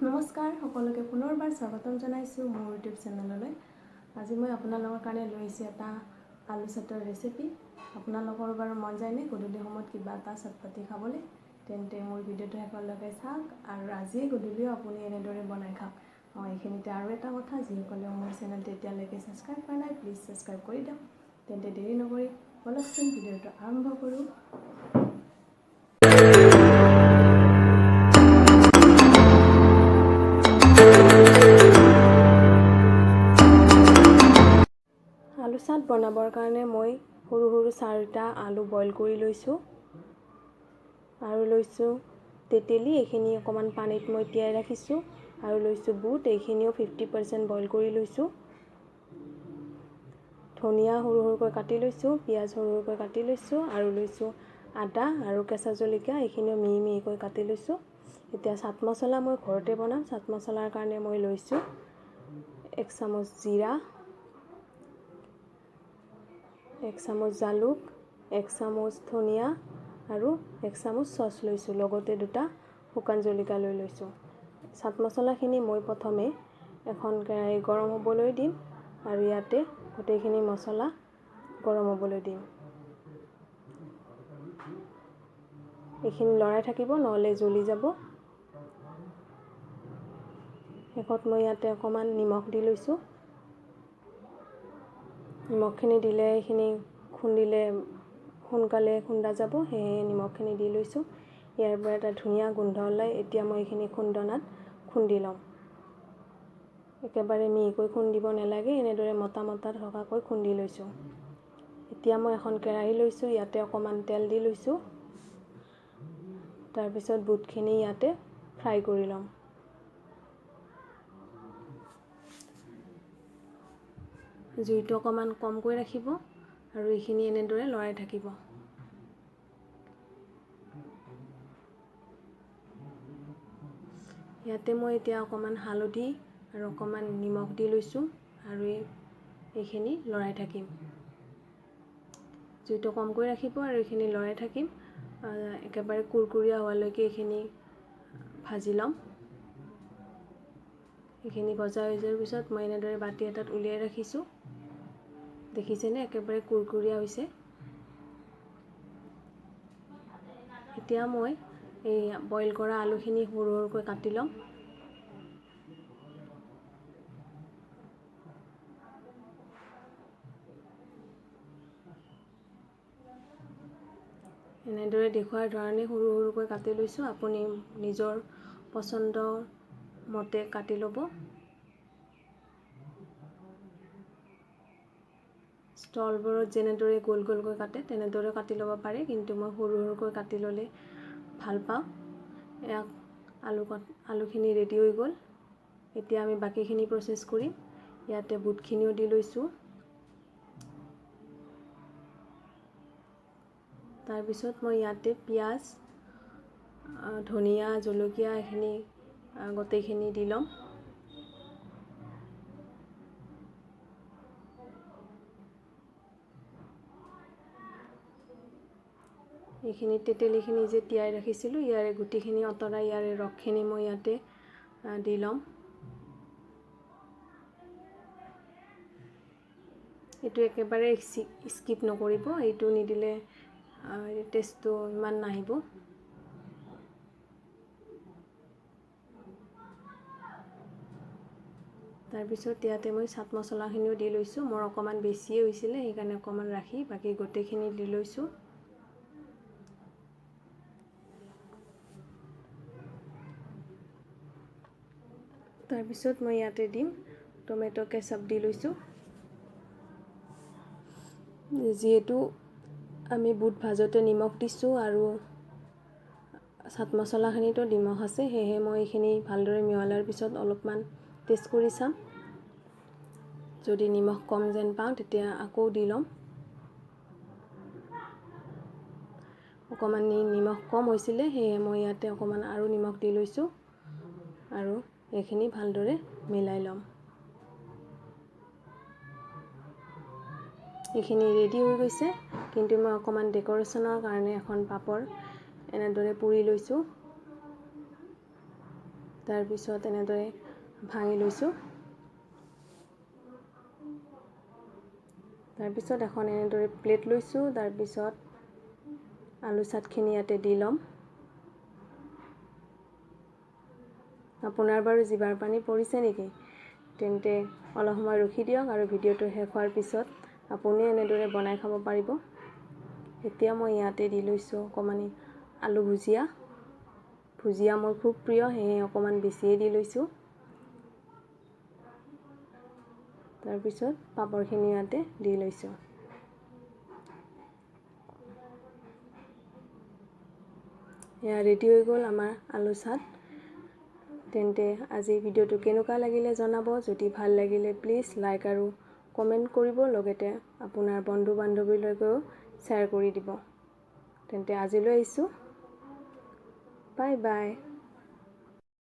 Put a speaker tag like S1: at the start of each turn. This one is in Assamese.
S1: নমস্কাৰ সকলোকে পুনৰবাৰ স্বাগতম জনাইছোঁ মোৰ ইউটিউব চেনেললৈ। আজি মই আপোনালোকৰ কাৰণে লৈ আহিছোঁ এটা আলু চাটৰ ৰেচিপি। আপোনালোকৰ বাৰু মন যায়নে গধূলি সময়ত কিবা এটা চটপটি খাবলৈ? তেন্তে মোৰ ভিডিঅ'টো শেষলৈকে চাওক আৰু আজিয়ে গধূলিও আপুনি এনেদৰে বনাই খাওক। এইখিনিতে আৰু এটা কথা, যিসকলে মোৰ চেনেলটো এতিয়ালৈকে ছাবস্ক্ৰাইব কৰা নাই প্লিজ ছাবস্ক্ৰাইব কৰি দিয়ক। তেন্তে দেৰি নকৰি বলকচোন ভিডিঅ'টো আৰম্ভ কৰোঁ। আলু চাট বনাবৰ কাৰণে মই সৰু সৰু 4টা আলু বইল কৰি লৈছোঁ আৰু লৈছোঁ তেতেলী, এইখিনি অকণমান পানীত মই তিয়াই ৰাখিছোঁ আৰু লৈছোঁ বুট, এইখিনিও 50% বইল কৰি লৈছোঁ। ধনিয়া সৰু সৰুকৈ কাটি লৈছোঁ, পিঁয়াজ সৰু সৰুকৈ কাটি লৈছোঁ আৰু লৈছোঁ আদা আৰু কেঁচা জলকীয়া, এইখিনিও মিহি মিহিকৈ কাটি লৈছোঁ। এতিয়া চাট মছলা মই ঘৰতে বনাম। চাট মছলাৰ কাৰণে মই লৈছোঁ 1 চামুচ জিৰা, 1 চামুচ জালুক, 1 চামুচ ধনিয়া আৰু 1 চামুচ চচ লৈছোঁ, লগতে 2টা শুকান জলকীয়া লৈ লৈছোঁ। চাট মছলাখিনি মই প্ৰথমে এখন কেৰাহী গৰম হ'বলৈ দিম আৰু ইয়াতে গোটেইখিনি মছলা গৰম হ'বলৈ দিম। এইখিনি লৰাই থাকিব, নহ'লে জ্বলি যাব। শেষত মই ইয়াতে অকণমান নিমখ দি লৈছোঁ। নিমখখিনি দিলে এইখিনি খুন্দিলে সোনকালে খুন্দা যাব, সেয়ে নিমখখিনি দি লৈছোঁ। ইয়াৰ পৰা এটা ধুনীয়া গোন্ধ ওলায়। এতিয়া মই এইখিনি খুন্দনাত খুন্দি ল'ম। একেবাৰে মিহিকৈ খুন্দিব নালাগে, এনেদৰে মতা মতা থকাকৈ খুন্দি লৈছোঁ। এতিয়া মই এখন কেৰাহী লৈছোঁ, ইয়াতে অকণমান তেল দি লৈছোঁ। তাৰপিছত বুটখিনি ইয়াতে ফ্ৰাই কৰি ল'ম। জুইটো অকণমান কমকৈ ৰাখিব আৰু এইখিনি এনেদৰে লৰাই থাকিব। ইয়াতে মই এতিয়া অকণমান হালধি আৰু অকণমান নিমখ দি লৈছোঁ আৰু এইখিনি লৰাই থাকিম। জুইটো কমকৈ ৰাখিব আৰু এইখিনি লৰাই থাকিম। একেবাৰে কুৰকুৰীয়া হোৱালৈকে এইখিনি ভাজি ল'ম। এইখিনি ভজা হৈ যোৱাৰ পিছত মই এনেদৰে বাতি এটাত উলিয়াই ৰাখিছোঁ। দেখিছেনে একেবাৰে কুৰকুৰীয়া হৈছে। এতিয়া মই এই বইল কৰা আলুখিনি সৰু সৰুকৈ কাটি ল'ম। এনেদৰে দেখুৱাৰ ধৰণে সৰু সৰুকৈ কাটি লৈছোঁ। আপুনি নিজৰ পচন্দৰ মতে কাটি ল'ব। ষ্টলবোৰত যেনেদৰে গোল গোলকৈ কাটে তেনেদৰে কাটি ল'ব পাৰে, কিন্তু মই সৰু সৰুকৈ কাটি ল'লে ভাল পাওঁ। আলুখিনি ৰেডি হৈ গ'ল। এতিয়া আমি বাকীখিনি প্ৰচেছ কৰিম। ইয়াতে বুটখিনিও দি লৈছোঁ। তাৰপিছত মই ইয়াতে পিঁয়াজ, ধনিয়া, জলকীয়া এইখিনি গোটেইখিনি দি ল'ম। এইখিনি তেতেলীখিনি যে তিয়াই ৰাখিছিলোঁ, ইয়াৰে গুটিখিনি আঁতৰাই ইয়াৰে ৰসখিনি মই ইয়াতে দি ল'ম। এইটো একেবাৰে স্কিপ নকৰিব, এইটো নিদিলে টেষ্টটো ইমান নাহিব। তাৰপিছত ইয়াতে মই চাট মছলাখিনিও দি লৈছোঁ। মোৰ অকণমান বেছিয়ে হৈছিলে, সেইকাৰণে অকণমান ৰাখি বাকী গোটেইখিনি দি লৈছোঁ। তাৰপিছত মই ইয়াতে দিম টমেটো কেচাপ দি লৈছোঁ। যিহেতু আমি বুট ভাজোঁতে নিমখ দিছোঁ আৰু চাট মছলাখিনিতো নিমখ আছে, সেয়েহে মই এইখিনি ভালদৰে মিহলাৰ পিছত অলপমান টেষ্ট কৰি চাম। যদি নিমখ কম যেন পাওঁ তেতিয়া আকৌ দি ল'ম। অকণমান নিমখ কম হৈছিলে, সেয়ে মই ইয়াতে অকণমান আৰু নিমখ দি লৈছোঁ আৰু এইখিনি ভালদৰে মিলাই ল'ম। এইখিনি ৰেডি হৈ গৈছে, কিন্তু মই অকণমান ডেক'ৰেশ্যনৰ কাৰণে এখন পাপৰ এনেদৰে পুৰি লৈছোঁ। তাৰপিছত এনেদৰে ভাঙি লৈছোঁ। তাৰপিছত এখন এনেদৰে প্লেট লৈছোঁ। তাৰপিছত আলু চাটখিনি ইয়াতে দি ল'ম। আপোনাৰ বাৰু জিভাৰ পানী পৰিছে নেকি? তেন্তে অলপ সময় ৰখি দিয়ক আৰু ভিডিঅ'টো শেষ হোৱাৰ পিছত আপুনি এনেদৰে বনাই খাব পাৰিব। এতিয়া মই ইয়াতে দি লৈছোঁ অকণমান আলু ভুজিয়া। ভুজিয়া মোৰ খুব প্ৰিয়, সেয়ে অকণমান বেছিয়ে দি লৈছোঁ। তাৰপিছত পাপৰখিনি ইয়াতে দি লৈছোঁ। এয়া ৰেডি হৈ গ'ল আমাৰ আলু চাট। তেন্তে আজি ভিডিঅ'টো কেনেকুৱা লাগিলে জনাব। যদি ভাল লাগিলে প্লিজ লাইক আৰু কমেণ্ট কৰিব, লগতে আপোনাৰ বন্ধু বান্ধৱীলৈকেও শ্বেয়াৰ কৰি দিব। তেন্তে আজিলৈ আহিছোঁ, বাই বাই।